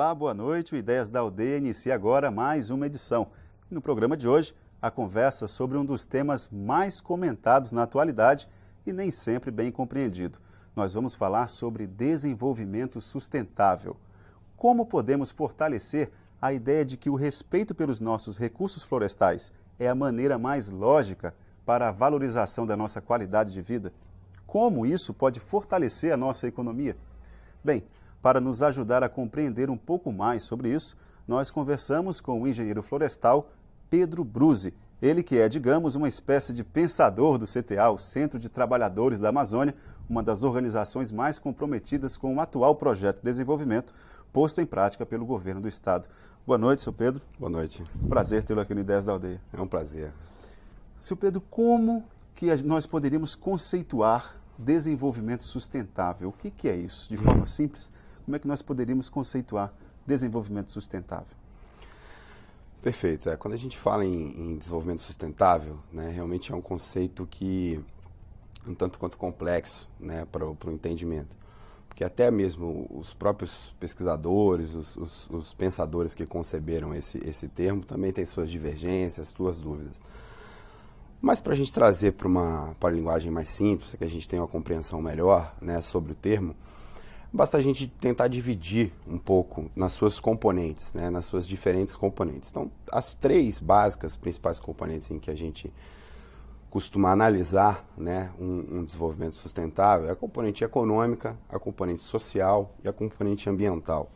Olá, boa noite. O Ideias da Aldeia inicia agora mais uma edição. No programa de hoje, a conversa sobre um dos temas mais comentados na atualidade e nem sempre bem compreendido. Nós vamos falar sobre desenvolvimento sustentável. Como podemos fortalecer a ideia de que o respeito pelos nossos recursos florestais é a maneira mais lógica para a valorização da nossa qualidade de vida? Como isso pode fortalecer a nossa economia? Bem, para nos ajudar a compreender um pouco mais sobre isso, nós conversamos com o engenheiro florestal Pedro Bruzzi. Ele que é, digamos, uma espécie de pensador do CTA, o Centro de Trabalhadores da Amazônia, uma das organizações mais comprometidas com o atual projeto de desenvolvimento posto em prática pelo governo do estado. Boa noite, seu Pedro. Boa noite. Prazer tê-lo aqui no Ideias da Aldeia. É um prazer. Seu Pedro, como que nós poderíamos conceituar desenvolvimento sustentável? O que é isso? De forma simples, como é que nós poderíamos conceituar desenvolvimento sustentável? Perfeito. Quando a gente fala em desenvolvimento sustentável, realmente é um conceito que um tanto quanto complexo, para o entendimento. Porque até mesmo os próprios pesquisadores, os pensadores que conceberam esse termo também têm suas divergências, suas dúvidas. Mas para a gente trazer para uma linguagem mais simples, que a gente tenha uma compreensão melhor sobre o termo, basta a gente tentar dividir um pouco nas suas componentes, nas suas diferentes componentes. Então, as três principais componentes em que a gente costuma analisar um desenvolvimento sustentável é a componente econômica, a componente social e a componente ambiental.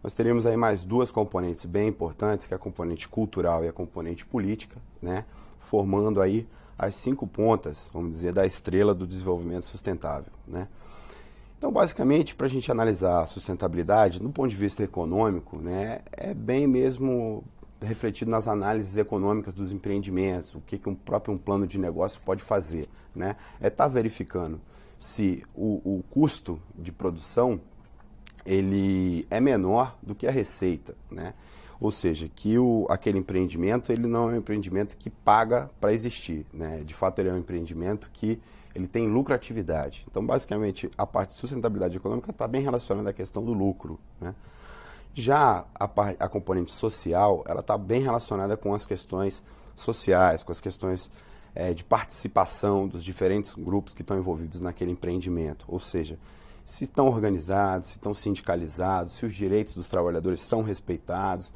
Nós teríamos aí mais duas componentes bem importantes, que é a componente cultural e a componente política, formando aí as 5 pontas, vamos dizer, da estrela do desenvolvimento sustentável. Então, basicamente, para a gente analisar a sustentabilidade, do ponto de vista econômico, é bem mesmo refletido nas análises econômicas dos empreendimentos, o que um próprio plano de negócio pode fazer. É estar verificando se o custo de produção ele é menor do que a receita. Ou seja, que aquele empreendimento ele não é um empreendimento que paga para existir. De fato, ele é um empreendimento que ele tem lucratividade. Então, basicamente, a parte de sustentabilidade econômica está bem relacionada à questão do lucro. Já a componente social, ela está bem relacionada com as questões sociais, com as questões de participação dos diferentes grupos que estão envolvidos naquele empreendimento. Ou seja, se estão organizados, se estão sindicalizados, se os direitos dos trabalhadores são respeitados.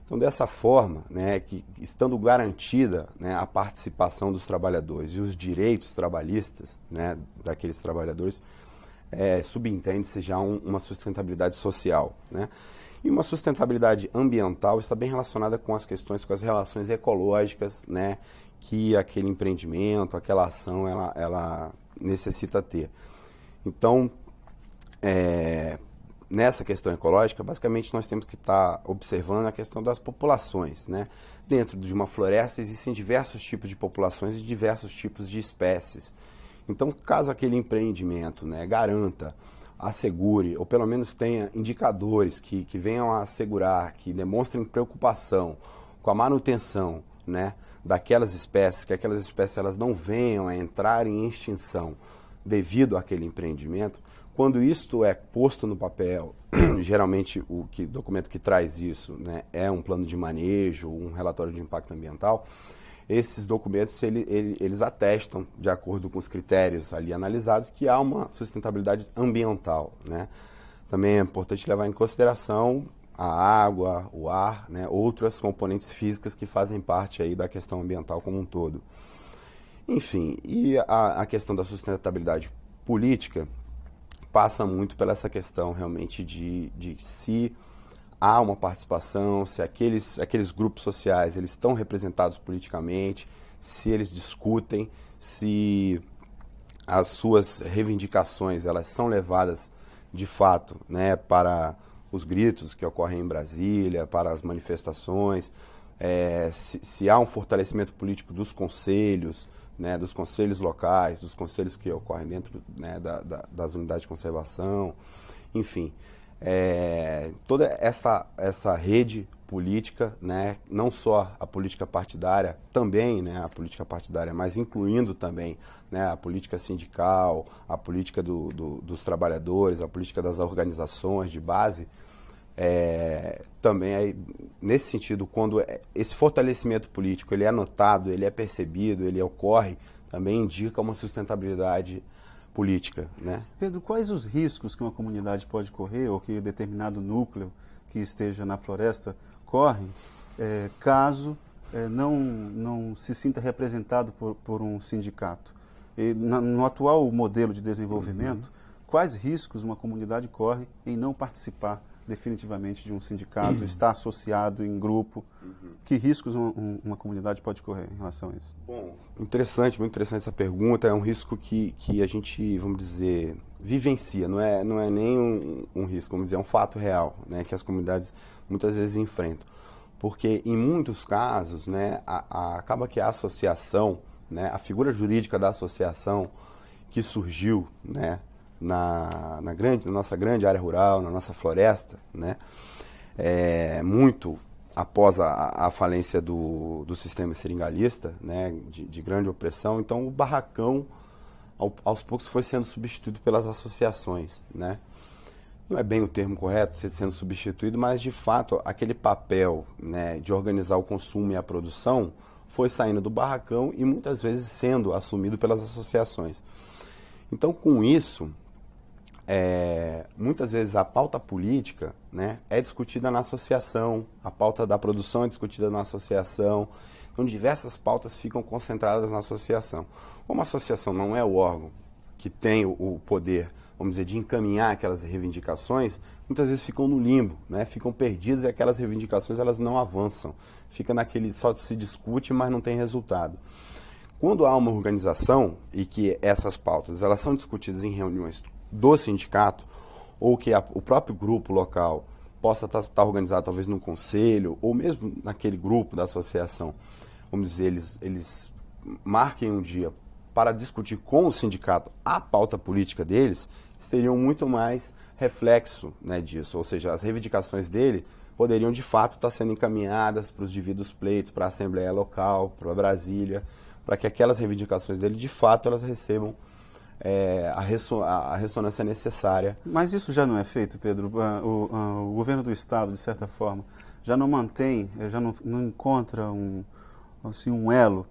Então, dessa forma, que estando garantida a participação dos trabalhadores e os direitos trabalhistas daqueles trabalhadores, subentende-se já uma sustentabilidade social. E uma sustentabilidade ambiental está bem relacionada com as questões, com as relações ecológicas que aquele empreendimento, aquela ação, ela necessita ter. Então, nessa questão ecológica, basicamente nós temos que estar observando a questão das populações. Dentro de uma floresta existem diversos tipos de populações e diversos tipos de espécies. Então, caso aquele empreendimento garanta, assegure, ou pelo menos tenha indicadores que venham a assegurar, que demonstrem preocupação com a manutenção daquelas espécies, que aquelas espécies elas não venham a entrar em extinção devido àquele empreendimento. Quando isto é posto no papel, geralmente o documento que traz isso é um plano de manejo, um relatório de impacto ambiental. Esses documentos eles atestam, de acordo com os critérios ali analisados, que há uma sustentabilidade ambiental. Também é importante levar em consideração a água, o ar, outras componentes físicas que fazem parte aí da questão ambiental como um todo. Enfim, e a questão da sustentabilidade política passa muito pela essa questão realmente de se há uma participação, se aqueles grupos sociais eles estão representados politicamente, se eles discutem, se as suas reivindicações elas são levadas de fato para os gritos que ocorrem em Brasília, para as manifestações, se há um fortalecimento político dos conselhos locais, dos conselhos que ocorrem dentro das unidades de conservação, enfim. Toda essa rede política, não só a política partidária, também a política partidária, mas incluindo também a política sindical, a política dos trabalhadores, a política das organizações de base, Também, aí, nesse sentido, quando esse fortalecimento político ele é notado, ele é percebido, ele ocorre, também indica uma sustentabilidade política, né? Pedro, quais os riscos que uma comunidade pode correr, ou que determinado núcleo que esteja na floresta corre, caso não se sinta representado por um sindicato? E, no atual modelo de desenvolvimento, quais riscos uma comunidade corre em não participar definitivamente de um sindicato, estar associado em grupo? Que riscos uma comunidade pode correr em relação a isso? Bom, interessante, muito interessante essa pergunta. É um risco que a gente, vamos dizer, vivencia, não é nem um risco, vamos dizer, é um fato real, né, que as comunidades muitas vezes enfrentam. Porque em muitos casos, né, acaba que a associação, né, a figura jurídica da associação que surgiu, né, na nossa grande área rural, na nossa floresta, né, muito após a falência do sistema seringalista, né, de grande opressão. Então o barracão aos poucos foi sendo substituído pelas associações, né? Não é bem o termo correto, sendo substituído, mas de fato aquele papel, né, de organizar o consumo e a produção foi saindo do barracão e muitas vezes sendo assumido pelas associações. Então, com isso, muitas vezes a pauta política, né, é discutida na associação, a pauta da produção é discutida na associação, então diversas pautas ficam concentradas na associação. Como a associação não é o órgão que tem o poder, vamos dizer, de encaminhar aquelas reivindicações, muitas vezes ficam no limbo, né, ficam perdidas e aquelas reivindicações elas não avançam, fica naquele só se discute, mas não tem resultado. Quando há uma organização e que essas pautas elas são discutidas em reuniões do sindicato, ou que o próprio grupo local possa estar organizado talvez num conselho, ou mesmo naquele grupo da associação, vamos dizer, eles marquem um dia para discutir com o sindicato a pauta política deles, teriam muito mais reflexo, né, disso, ou seja, as reivindicações dele poderiam de fato estar sendo encaminhadas para os devidos pleitos, para a Assembleia Local, para Brasília, para que aquelas reivindicações dele de fato elas recebam a ressonância necessária. Mas isso já não é feito, Pedro? O governo do Estado, de certa forma, já não mantém, já não encontra um elo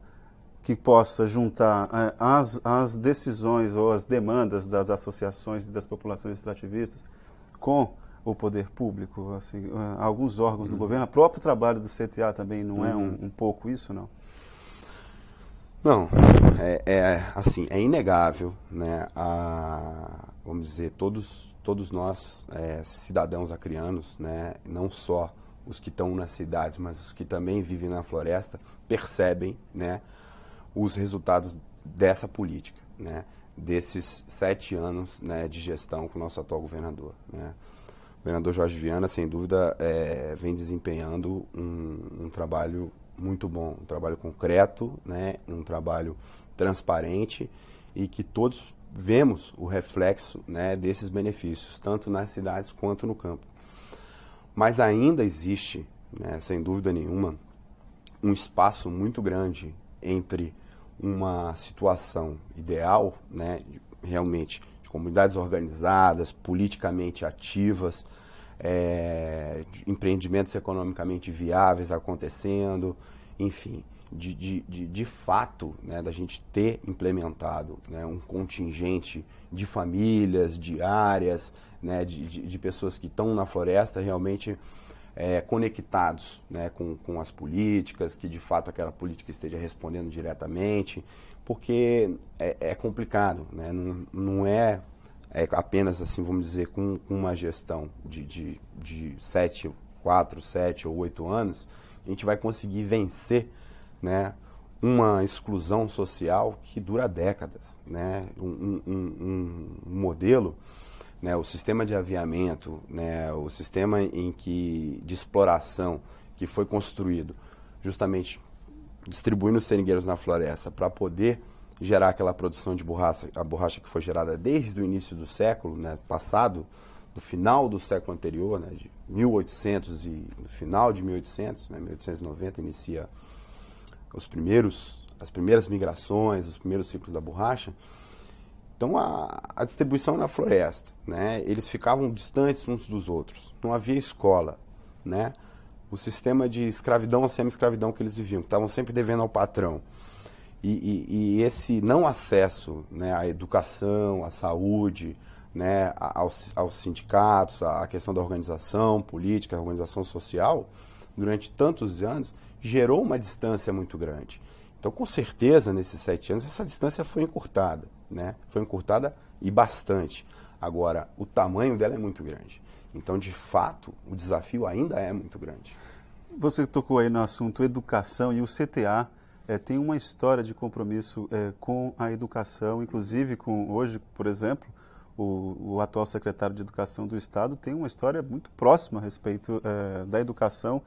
que possa juntar as decisões ou as demandas das associações e das populações extrativistas com o poder público? Assim, alguns órgãos do governo, o próprio trabalho do CTA também não é um pouco isso, não? Não, assim, é inegável, né, vamos dizer, todos nós, cidadãos acrianos, né, não só os que estão nas cidades, mas os que também vivem na floresta, percebem, né, os resultados dessa política, né, desses 7 anos, né, de gestão com o nosso atual governador, né. O governador Jorge Viana, sem dúvida, vem desempenhando um trabalho muito bom, um trabalho concreto, né, um trabalho transparente e que todos vemos o reflexo, né, desses benefícios, tanto nas cidades quanto no campo. Mas ainda existe, né, sem dúvida nenhuma, um espaço muito grande entre uma situação ideal, né, realmente de comunidades organizadas, politicamente ativas, de empreendimentos economicamente viáveis acontecendo, enfim, de fato, né, da gente ter implementado, né, um contingente de famílias, de áreas, né, de pessoas que estão na floresta realmente conectados, né, com as políticas, que de fato aquela política esteja respondendo diretamente, porque é complicado, né, não é apenas, assim, vamos dizer, com uma gestão de 4, 7 ou 8 anos, a gente vai conseguir vencer, né, uma exclusão social que dura décadas, né, um modelo, né, o sistema de aviamento, né, o sistema de exploração que foi construído justamente distribuindo os seringueiros na floresta para poder gerar aquela produção de borracha, a borracha que foi gerada desde o início do século, né, passado, do final do século anterior, né, de 1800 e no final de 1800, né, 1890 inicia as primeiras migrações, os primeiros ciclos da borracha. Então, a distribuição na floresta, né? Eles ficavam distantes uns dos outros, não havia escola, né? O sistema de escravidão ou semi-escravidão que eles viviam, que estavam sempre devendo ao patrão. E esse não acesso, né, à educação, à saúde, né, aos sindicatos, à questão da organização política, a organização social, durante tantos anos, gerou uma distância muito grande. Então, com certeza, nesses 7 anos, essa distância foi encurtada, né? Foi encurtada e bastante. Agora, o tamanho dela é muito grande. Então, de fato, o desafio ainda é muito grande. Você tocou aí no assunto educação e o CTA tem uma história de compromisso com a educação, inclusive com hoje, por exemplo, o atual secretário de Educação do Estado tem uma história muito próxima a respeito da educação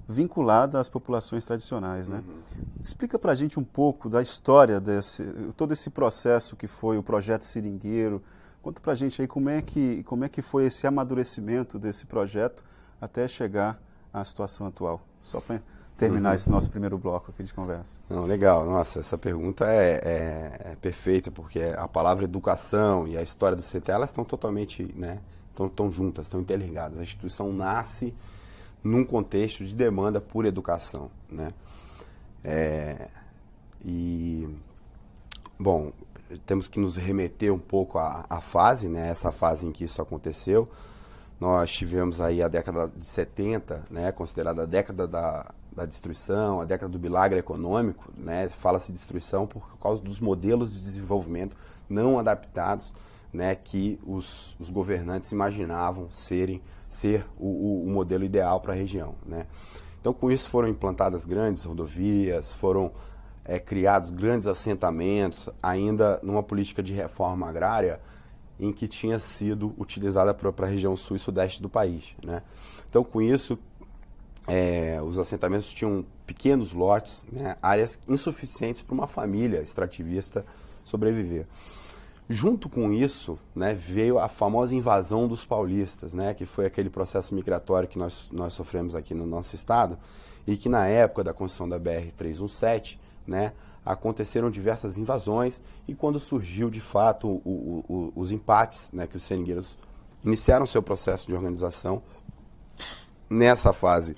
vinculada às populações tradicionais, né? Explica para a gente um pouco da história todo esse processo que foi o Projeto Seringueiro. Conta para a gente aí como é que foi esse amadurecimento desse projeto até chegar à situação atual. Só para terminar esse nosso primeiro bloco aqui de conversa. Não, legal. Nossa, essa pergunta é perfeita, porque a palavra educação e a história do CTA, elas estão totalmente, né, estão juntas, estão interligadas. A instituição nasce num contexto de demanda por educação, né? Bom, temos que nos remeter um pouco à fase, né? Essa fase em que isso aconteceu. Nós tivemos aí a década de 70, né? Considerada a década da destruição, a década do milagre econômico, né? Fala-se destruição por causa dos modelos de desenvolvimento não adaptados, né? Que os governantes imaginavam ser o modelo ideal para a região, né? Então, com isso foram implantadas grandes rodovias, foram criados grandes assentamentos, ainda numa política de reforma agrária em que tinha sido utilizada para a região sul e sudeste do país, né? Então, com isso, os assentamentos tinham pequenos lotes, né, áreas insuficientes para uma família extrativista sobreviver. Junto com isso, né, veio a famosa invasão dos paulistas, né, que foi aquele processo migratório que nós sofremos aqui no nosso estado e que na época da construção da BR-317, né, aconteceram diversas invasões e quando surgiu de fato os empates, né, que os seringueiros iniciaram seu processo de organização, nessa fase,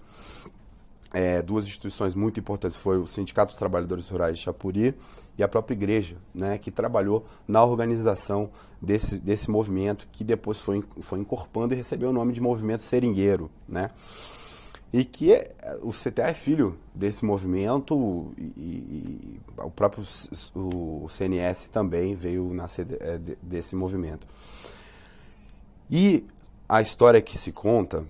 duas instituições muito importantes foi o Sindicato dos Trabalhadores Rurais de Chapuri e a própria igreja, né, que trabalhou na organização desse movimento que depois foi incorporando e recebeu o nome de Movimento Seringueiro, né? E que o CTA é filho desse movimento e o próprio o CNS também veio nascer desse movimento. E a história que se conta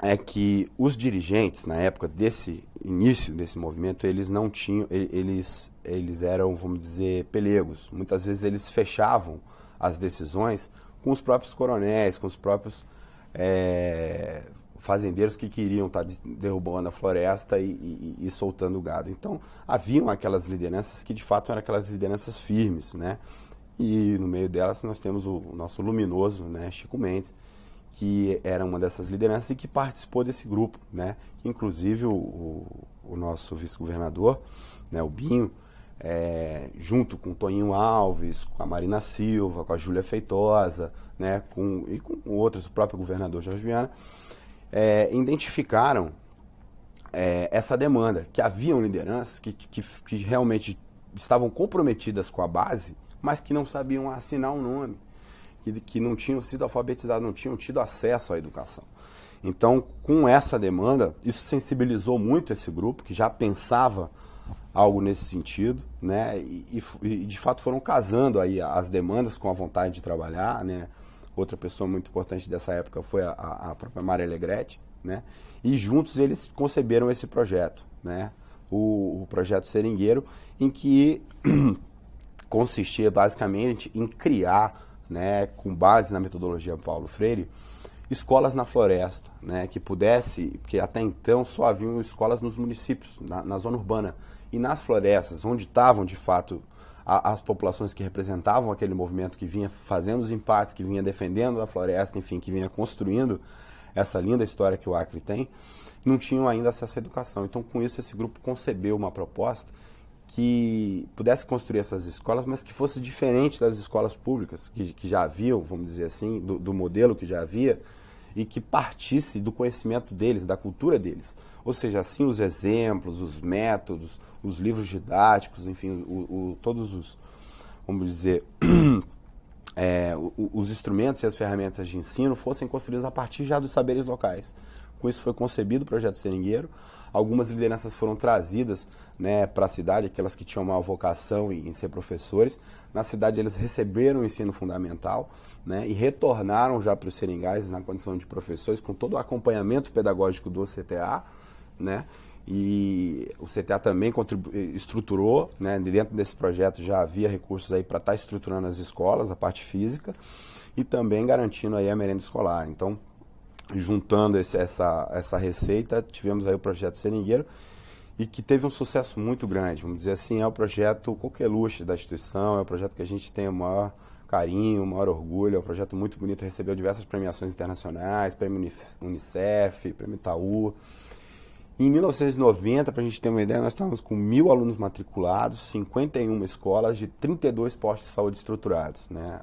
é que os dirigentes, na época desse início desse movimento, eles não tinham, eles eram, vamos dizer, pelegos. Muitas vezes eles fechavam as decisões com os próprios coronéis, com os próprios fazendeiros que queriam estar derrubando a floresta e soltando o gado. Então, haviam aquelas lideranças que, de fato, eram aquelas lideranças firmes, né? E no meio delas nós temos o nosso luminoso, né, Chico Mendes, que era uma dessas lideranças e que participou desse grupo, né? Inclusive o nosso vice-governador, né, o Binho, junto com o Toninho Alves, com a Marina Silva, com a Júlia Feitosa, né, com outros, o próprio governador Jorge Viana, identificaram essa demanda, que haviam lideranças que realmente estavam comprometidas com a base, mas que não sabiam assinar um nome, que não tinham sido alfabetizados, não tinham tido acesso à educação. Então, com essa demanda, isso sensibilizou muito esse grupo, que já pensava algo nesse sentido, né? E de fato foram casando aí as demandas com a vontade de trabalhar, né? Outra pessoa muito importante dessa época foi a própria Maria Alegrete, né? E juntos eles conceberam esse projeto, né? O projeto Seringueiro, em que consistia basicamente em criar, né, com base na metodologia Paulo Freire, escolas na floresta, né, porque até então só haviam escolas nos municípios, na zona urbana, e nas florestas, onde estavam de fato as populações que representavam aquele movimento que vinha fazendo os empates, que vinha defendendo a floresta, enfim, que vinha construindo essa linda história que o Acre tem, não tinham ainda acesso à educação. Então, com isso, esse grupo concebeu uma proposta que pudesse construir essas escolas, mas que fosse diferente das escolas públicas, que já haviam, vamos dizer assim, do modelo que já havia, e que partisse do conhecimento deles, da cultura deles. Ou seja, assim, os exemplos, os métodos, os livros didáticos, enfim, todos os, vamos dizer, os instrumentos e as ferramentas de ensino fossem construídos a partir já dos saberes locais. Com isso foi concebido o Projeto Seringueiro. Algumas lideranças foram trazidas, né, para a cidade, aquelas que tinham uma vocação em ser professores. Na cidade eles receberam o ensino fundamental, né, e retornaram já para os seringais na condição de professores, com todo o acompanhamento pedagógico do CTA, né, e o CTA também estruturou, né, dentro desse projeto já havia recursos aí para estar estruturando as escolas, a parte física, e também garantindo aí a merenda escolar. Então, juntando essa receita, tivemos aí o projeto Seringueiro, e que teve um sucesso muito grande. Vamos dizer assim, é o projeto coqueluche da instituição, é o projeto que a gente tem o maior carinho, o maior orgulho, é um projeto muito bonito, recebeu diversas premiações internacionais, prêmio Unicef, prêmio Itaú. Em 1990, para a gente ter uma ideia, nós estávamos com 1.000 alunos matriculados, 51 escolas de 32 postos de saúde estruturados, né?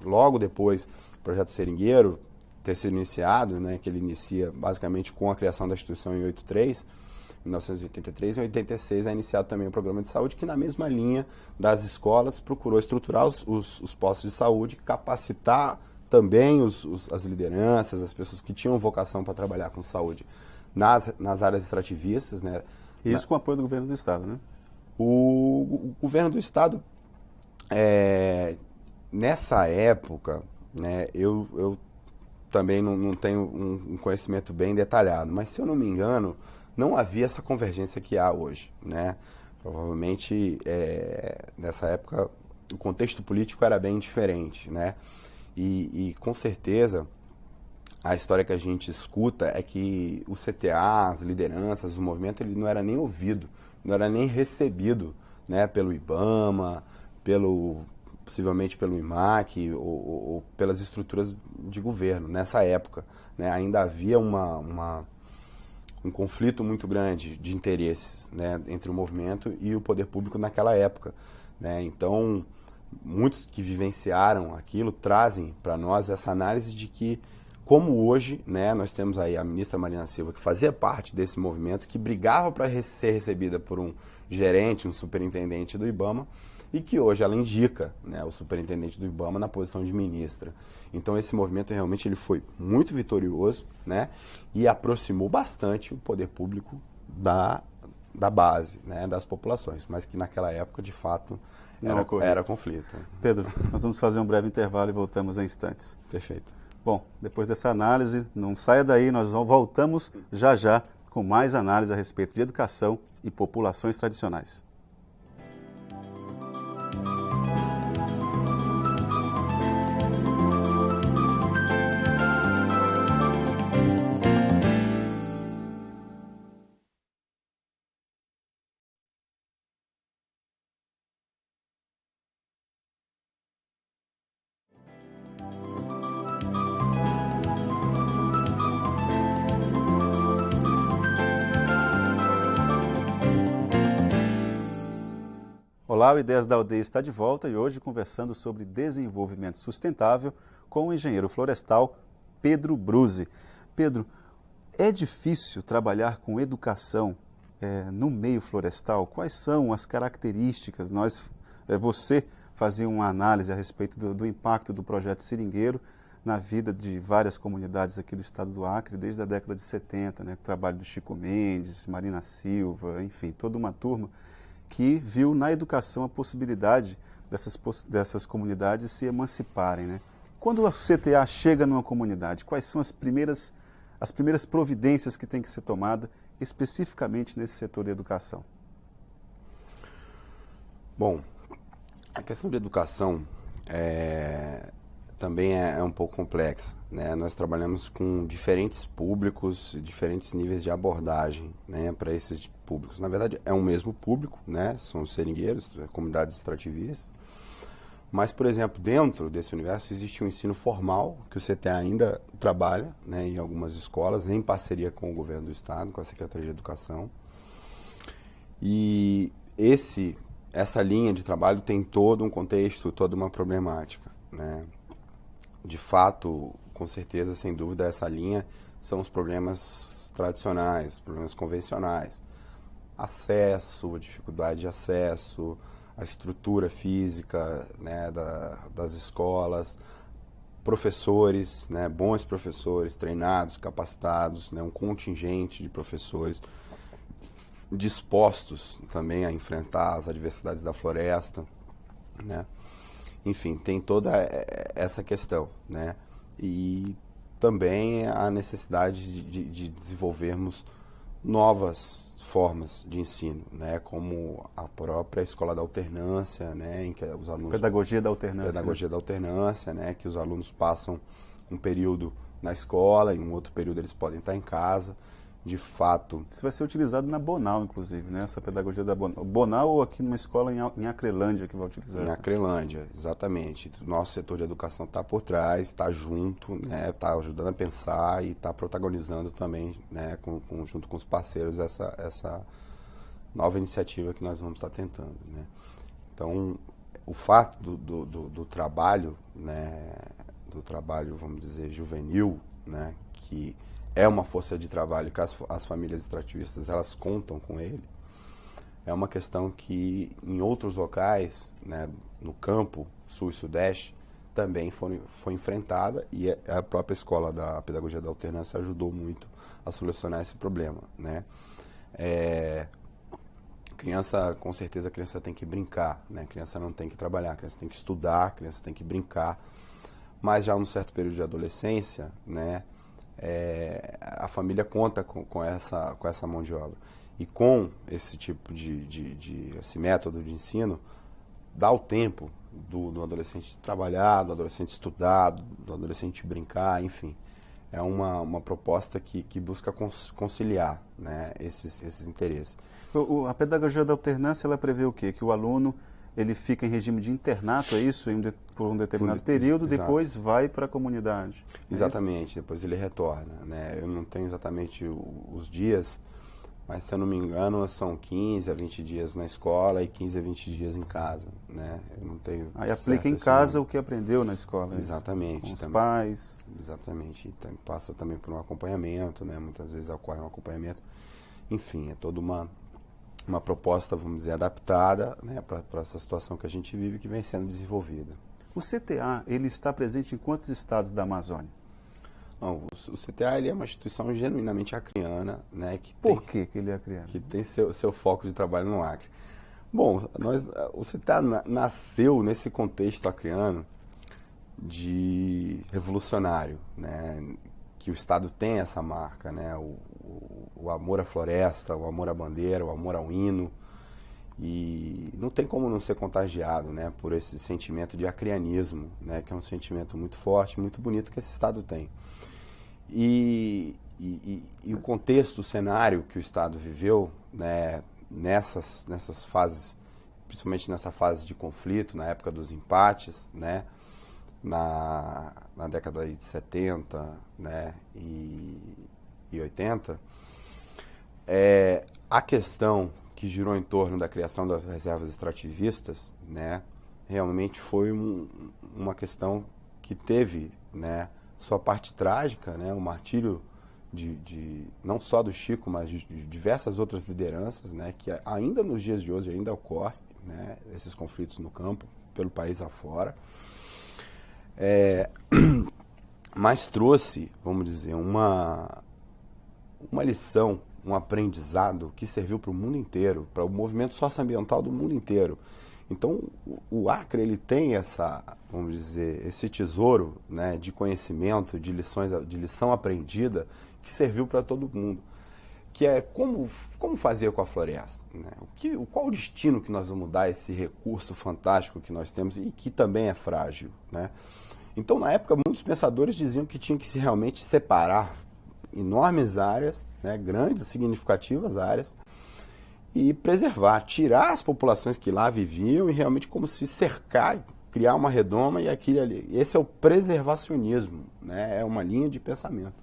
Logo depois, o projeto Seringueiro ter sido iniciado, né, que ele inicia basicamente com a criação da instituição em 1983, e em 86 é iniciado também o programa de saúde, que na mesma linha das escolas procurou estruturar os postos de saúde, capacitar também as lideranças, as pessoas que tinham vocação para trabalhar com saúde nas áreas extrativistas, né? Isso com o apoio do governo do estado, né? O governo do estado, nessa época, né, eu também não tenho um conhecimento bem detalhado, mas se eu não me engano, não havia essa convergência que há hoje, né? Provavelmente, nessa época, o contexto político era bem diferente, né? E com certeza, a história que a gente escuta é que o CTA, as lideranças, o movimento, ele não era nem ouvido, não era nem recebido, né, pelo IBAMA, possivelmente pelo IMAC ou pelas estruturas de governo nessa época, né? Ainda havia um conflito muito grande de interesses, né, entre o movimento e o poder público naquela época, né? Então, muitos que vivenciaram aquilo trazem para nós essa análise de que, como hoje, né, nós temos aí a ministra Marina Silva, que fazia parte desse movimento, que brigava para ser recebida por um gerente, um superintendente do IBAMA, e que hoje ela indica, né, o superintendente do IBAMA na posição de ministra. Então esse movimento realmente ele foi muito vitorioso, né, e aproximou bastante o poder público da base, né, das populações, mas que naquela época, de fato, era conflito. Pedro, nós vamos fazer um breve intervalo e voltamos em instantes. Perfeito. Bom, depois dessa análise, não saia daí, nós voltamos já com mais análise a respeito de educação e populações tradicionais. Olá, o Ideias da Aldeia está de volta e hoje conversando sobre desenvolvimento sustentável com o engenheiro florestal Pedro Bruzzi. Pedro, é difícil trabalhar com educação no meio florestal? Quais são as características? Você fazia uma análise a respeito do impacto do projeto Seringueiro na vida de várias comunidades aqui do estado do Acre desde a década de 70, né? O trabalho do Chico Mendes, Marina Silva, enfim, toda uma turma que viu na educação a possibilidade dessas comunidades se emanciparem, né? Quando o CTA chega numa comunidade, quais são as primeiras providências que tem que ser tomada especificamente nesse setor de educação? Bom, a questão de educação também é um pouco complexa, né? Nós trabalhamos com diferentes públicos, diferentes níveis de abordagem, né, para esses públicos. Na verdade, é um mesmo público, né? São os seringueiros, comunidades extrativistas. Mas, por exemplo, dentro desse universo existe um ensino formal, que o CTA ainda trabalha, né, em algumas escolas, em parceria com o governo do estado, com a Secretaria de Educação. E essa linha de trabalho tem todo um contexto, toda uma problemática, né? De fato, com certeza, sem dúvida, essa linha são os problemas tradicionais, problemas convencionais. Acesso, dificuldade de acesso, a estrutura física, né, das escolas, professores, né, bons professores, treinados, capacitados, né, um contingente de professores dispostos também a enfrentar as adversidades da floresta, né? Enfim, tem toda essa questão, né? E também a necessidade de desenvolvermos novas formas de ensino, né? Como a própria escola da alternância, né? Em que os alunos... Pedagogia da alternância. Pedagogia da alternância, né? Que os alunos passam um período na escola e um outro período eles podem estar em casa. De fato... Isso vai ser utilizado na Bonal, inclusive, né? Essa pedagogia da Bonal. Bonal ou aqui numa escola em Acrelândia que vai utilizar? Em Acrelândia, exatamente. Nosso setor de educação está por trás, está junto, né? Está ajudando a pensar e está protagonizando também, né? Junto com os parceiros, essa nova iniciativa que nós vamos estar tentando, né? Então, o fato do trabalho, né? Do trabalho, vamos dizer, juvenil, né? Que é uma força de trabalho que as famílias extrativistas elas contam com ele, é uma questão que em outros locais, né, no campo, sul e sudeste, também foi enfrentada e a própria escola da pedagogia da alternância ajudou muito a solucionar esse problema, né? Criança, com certeza a criança tem que brincar, né? A criança não tem que trabalhar, a criança tem que estudar, a criança tem que brincar, mas já num certo período de adolescência, né? A família conta com essa mão de obra. E com esse tipo esse método de ensino, dá o tempo do adolescente trabalhar, do adolescente estudar, do adolescente brincar, enfim. É uma proposta que busca conciliar, né, esses interesses. A pedagogia da alternância, ela prevê o quê? Que o aluno ele fica em regime de internato, é isso? Por um determinado período, exato. Depois vai para a comunidade. Exatamente, depois ele retorna, né? Eu não tenho exatamente os dias, mas se eu não me engano são 15 a 20 dias na escola e 15 a 20 dias em casa, né? Eu não tenho. Aí aplica em casa o que aprendeu na escola. Exatamente. Com os pais. Exatamente. E passa também por um acompanhamento, né? Muitas vezes ocorre um acompanhamento. Enfim, é toda uma proposta, vamos dizer, adaptada, né, para essa situação que a gente vive, que vem sendo desenvolvida. O CTA, ele está presente em quantos estados da Amazônia? Não, o CTA ele é uma instituição genuinamente acreana, né? Por que ele é acreano? Que tem seu foco de trabalho no Acre. Bom, o CTA nasceu nesse contexto acreano de revolucionário, né? Que o Estado tem essa marca, né? O amor à floresta, o amor à bandeira, o amor ao hino. E não tem como não ser contagiado, né, por esse sentimento de acreanismo, né, que é um sentimento muito forte, muito bonito que esse Estado tem. E o contexto, o cenário que o Estado viveu, né, nessas fases, principalmente nessa fase de conflito, na época dos empates, né, na década de 70, né, e 80, a questão que girou em torno da criação das reservas extrativistas, né, realmente foi uma questão que teve, né, sua parte trágica, né, o martírio não só do Chico, mas de diversas outras lideranças, né, que ainda nos dias de hoje ainda ocorre, né, esses conflitos no campo, pelo país afora. Mas trouxe, vamos dizer, uma lição, um aprendizado que serviu para o mundo inteiro, para o movimento socioambiental do mundo inteiro. Então, o Acre ele tem vamos dizer, esse tesouro, né, de conhecimento, de lição aprendida, que serviu para todo mundo. Que é como fazer com a floresta, né? Qual o destino que nós vamos dar a esse recurso fantástico que nós temos e que também é frágil, né? Então, na época, muitos pensadores diziam que tinha que se realmente separar enormes áreas, né, grandes, significativas áreas, e preservar, tirar as populações que lá viviam e realmente como se cercar, criar uma redoma e aquilo ali. Esse é o preservacionismo, né, é uma linha de pensamento.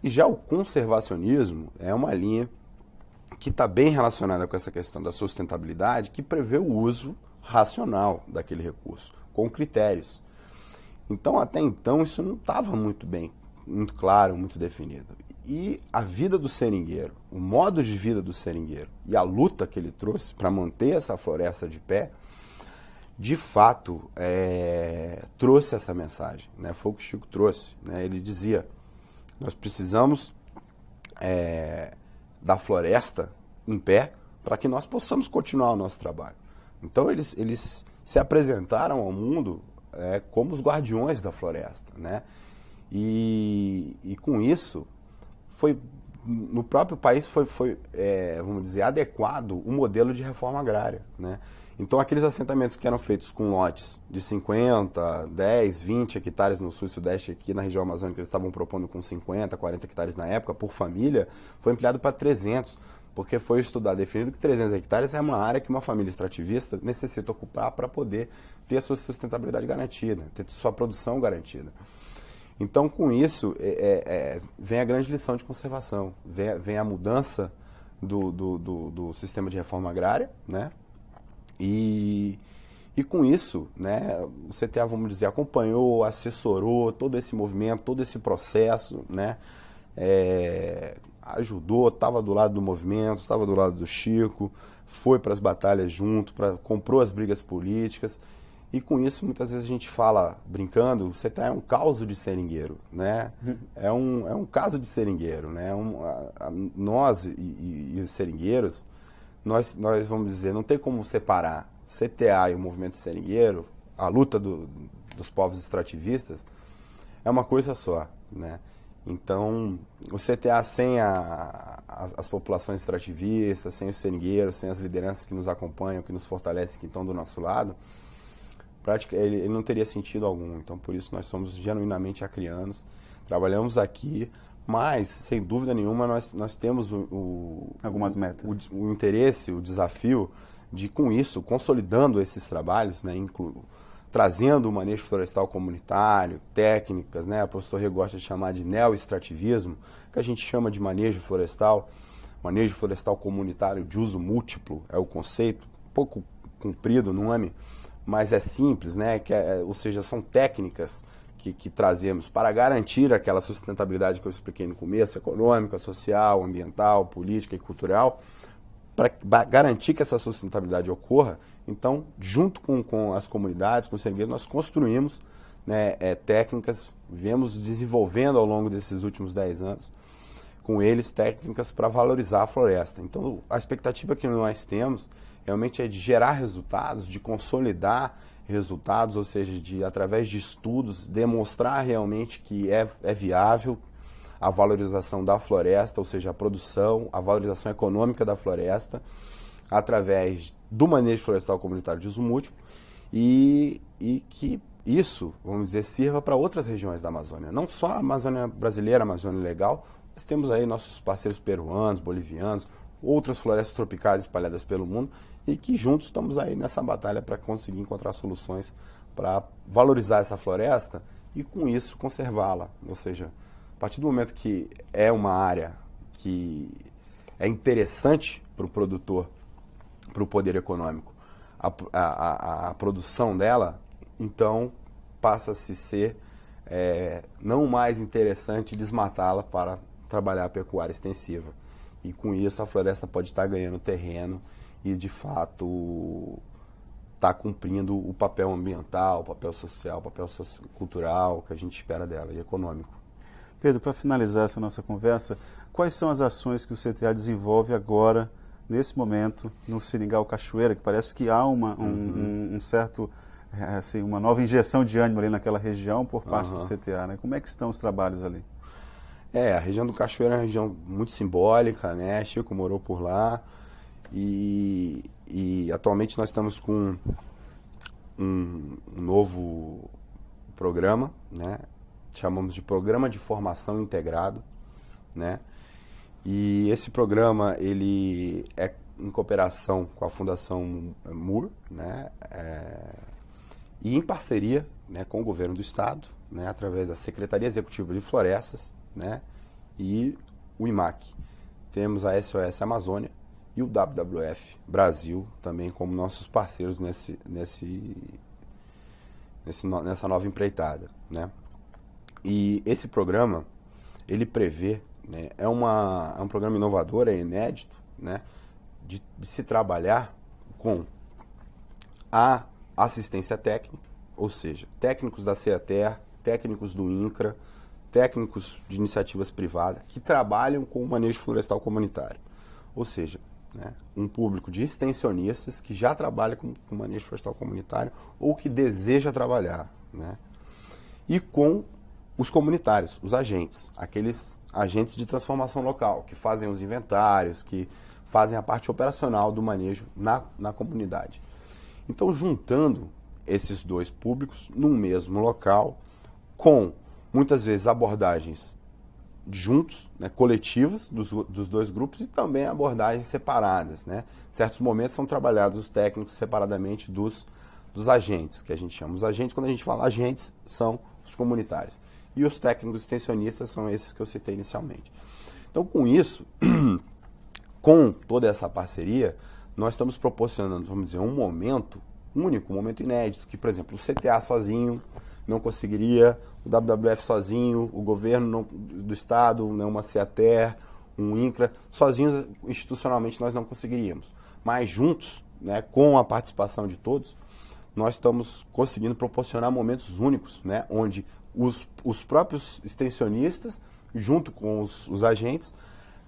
E já o conservacionismo é uma linha que está bem relacionada com essa questão da sustentabilidade, que prevê o uso racional daquele recurso, com critérios. Então, até então, isso não estava muito bem, muito claro, muito definido. E a vida do seringueiro, o modo de vida do seringueiro e a luta que ele trouxe para manter essa floresta de pé, de fato, trouxe essa mensagem, né? Foi o que o Chico trouxe, né? Ele dizia, nós precisamos da floresta em pé para que nós possamos continuar o nosso trabalho. Então, eles se apresentaram ao mundo como os guardiões da floresta, né? E com isso, no próprio país foi vamos dizer, adequado o modelo de reforma agrária, né? Então, aqueles assentamentos que eram feitos com lotes de 50, 10, 20 hectares no sul e sudeste, aqui na região amazônica, eles estavam propondo com 50, 40 hectares na época, por família, foi ampliado para 300, porque foi estudado, definido que 300 hectares é uma área que uma família extrativista necessita ocupar para poder ter a sua sustentabilidade garantida, ter sua produção garantida. Então, com isso, vem a grande lição de conservação, vem a mudança do sistema de reforma agrária, né? E com isso, né, o CTA, vamos dizer, acompanhou, assessorou todo esse movimento, todo esse processo, né? Ajudou, estava do lado do movimento, estava do lado do Chico, foi para as batalhas junto, comprou as brigas políticas. E com isso, muitas vezes a gente fala, brincando, o CTA é um caso de seringueiro, né? É um caso de seringueiro, né? Nós e os seringueiros, nós vamos dizer, não tem como separar o CTA e o movimento seringueiro, a luta dos povos extrativistas, é uma coisa só, né? Então, o CTA sem as populações extrativistas, sem os seringueiros, sem as lideranças que nos acompanham, que nos fortalecem, que estão do nosso lado, ele não teria sentido algum. Então, por isso, nós somos genuinamente acrianos, trabalhamos aqui, mas, sem dúvida nenhuma, nós temos algumas metas. O interesse, o desafio de, com isso, consolidando esses trabalhos, né, trazendo o manejo florestal comunitário, técnicas, né, o professor Rê gosta de chamar de neoextrativismo, que a gente chama de manejo florestal comunitário de uso múltiplo, é o conceito, um pouco comprido no nome, mas é simples, né, ou seja, são técnicas que trazemos para garantir aquela sustentabilidade que eu expliquei no começo, econômica, social, ambiental, política e cultural, para garantir que essa sustentabilidade ocorra. Então, junto com as comunidades, com os seringueiros, nós construímos, né, técnicas, viemos desenvolvendo ao longo desses últimos 10 anos, com eles, técnicas para valorizar a floresta. Então, a expectativa que nós temos realmente é de gerar resultados, de consolidar resultados, ou seja, através de estudos, demonstrar realmente que é viável a valorização da floresta, ou seja, a produção, a valorização econômica da floresta, através do manejo florestal comunitário de uso múltiplo, e que isso, vamos dizer, sirva para outras regiões da Amazônia. Não só a Amazônia brasileira, a Amazônia legal, mas temos aí nossos parceiros peruanos, bolivianos, outras florestas tropicais espalhadas pelo mundo, e que juntos estamos aí nessa batalha para conseguir encontrar soluções para valorizar essa floresta e, com isso, conservá-la. Ou seja, a partir do momento que é uma área que é interessante para o produtor, para o poder econômico, a produção dela, então passa-se a ser não mais interessante desmatá-la para trabalhar a pecuária extensiva. E com isso a floresta pode estar ganhando terreno e, de fato, está cumprindo o papel ambiental, o papel social, o papel cultural que a gente espera dela e econômico. Pedro, para finalizar essa nossa conversa, quais são as ações que o CTA desenvolve agora, nesse momento, no Seringal Cachoeira, que parece que há um certo, assim, uma nova injeção de ânimo ali naquela região por parte do CTA, né? Como é que estão os trabalhos ali? A região do Cachoeira é uma região muito simbólica, né? Chico morou por lá e atualmente nós estamos com um novo programa, né? Chamamos de Programa de Formação Integrado, né? E esse programa, ele é em cooperação com a Fundação MUR, né? E em parceria, né, com o Governo do Estado, né, através da Secretaria Executiva de Florestas, né, e o IMAC. Temos a SOS Amazônia, e o WWF Brasil também como nossos parceiros nessa nova empreitada, né? E esse programa, ele prevê, né, é um programa inovador, é inédito, né, de se trabalhar com a assistência técnica, ou seja, técnicos da CEATER, técnicos do INCRA, técnicos de iniciativas privadas que trabalham com o manejo florestal comunitário. Ou seja, né, um público de extensionistas que já trabalha com o manejo florestal comunitário ou que deseja trabalhar, né, e com os comunitários, os agentes, aqueles agentes de transformação local, que fazem os inventários, que fazem a parte operacional do manejo na comunidade. Então, juntando esses dois públicos num mesmo local, com muitas vezes abordagens juntos, né, coletivas dos dois grupos e também abordagens separadas, né? Certos momentos são trabalhados os técnicos separadamente dos agentes, que a gente chama. Os agentes, quando a gente fala agentes, são os comunitários. E os técnicos extensionistas são esses que eu citei inicialmente. Então, com isso, com toda essa parceria, nós estamos proporcionando, vamos dizer, um momento único, um momento inédito, que, por exemplo, o CTA sozinho não conseguiria, o WWF sozinho, o governo do estado, né, uma CEATER, um INCRA, sozinhos institucionalmente nós não conseguiríamos. Mas juntos, né, com a participação de todos, nós estamos conseguindo proporcionar momentos únicos, né, onde os próprios extensionistas, junto com os agentes,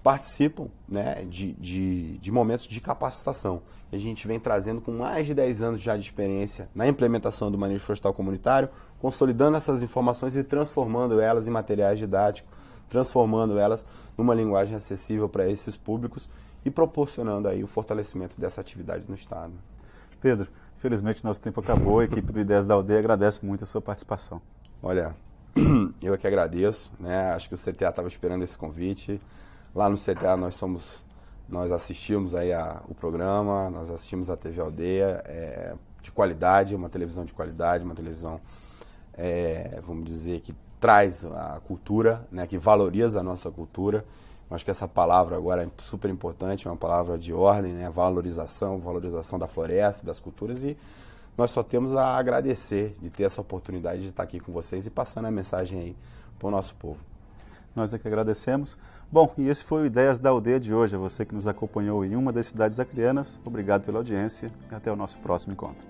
participam, né, de momentos de capacitação. A gente vem trazendo com mais de 10 anos já de experiência na implementação do manejo florestal comunitário, consolidando essas informações e transformando elas em materiais didáticos, transformando elas numa linguagem acessível para esses públicos e proporcionando aí o fortalecimento dessa atividade no Estado. Pedro, infelizmente nosso tempo acabou, a equipe do Ideias da Aldeia agradece muito a sua participação. Olha, eu é que agradeço, né? Acho que o CTA estava esperando esse convite. Lá no CTA nós assistimos aí o programa, nós assistimos a TV Aldeia, de qualidade, uma televisão de qualidade, uma televisão, vamos dizer, que traz a cultura, né, que valoriza a nossa cultura. Eu acho que essa palavra agora é super importante, é uma palavra de ordem, né, valorização da floresta, das culturas, e nós só temos a agradecer de ter essa oportunidade de estar aqui com vocês e passando a mensagem aí para o nosso povo. Nós é que agradecemos. Bom, e esse foi o Ideias da Aldeia de hoje. A você que nos acompanhou em uma das cidades acreanas, obrigado pela audiência e até o nosso próximo encontro.